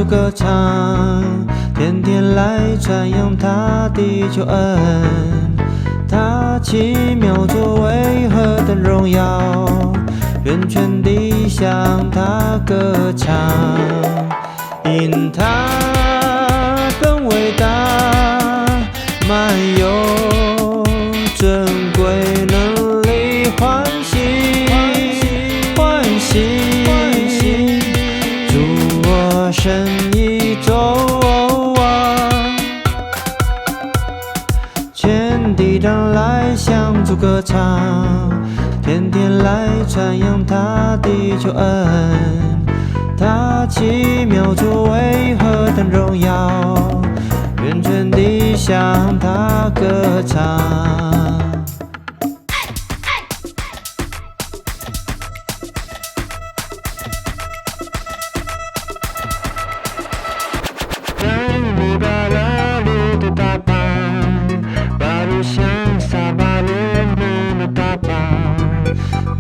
主歌唱，天天来传扬他的救恩，他奇妙作为何等荣耀，愿全地向他歌唱，因他本伟大，满有尊贵能力，欢喜，主我生意周往，全地当来向主歌唱，天天来传扬他的救恩，他奇妙作为何等荣耀，愿全地向他歌唱。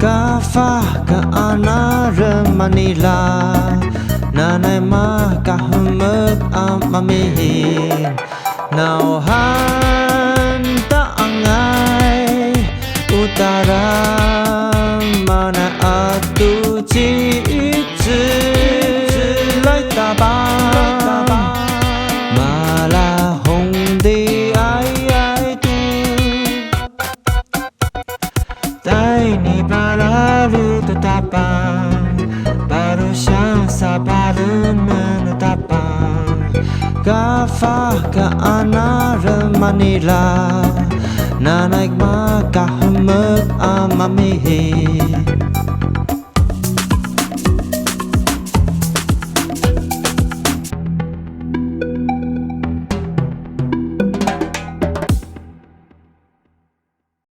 Kafa ka ana Manila nanay makahamag ang mamihin nauhan taangay utara mana atu ji zi lai ta ba mala hong di ai tu带你把拉路的大棒，巴路像撒巴人们的大棒，嘎发嘎阿那人马尼拉，那奈玛嘎哈么阿玛米。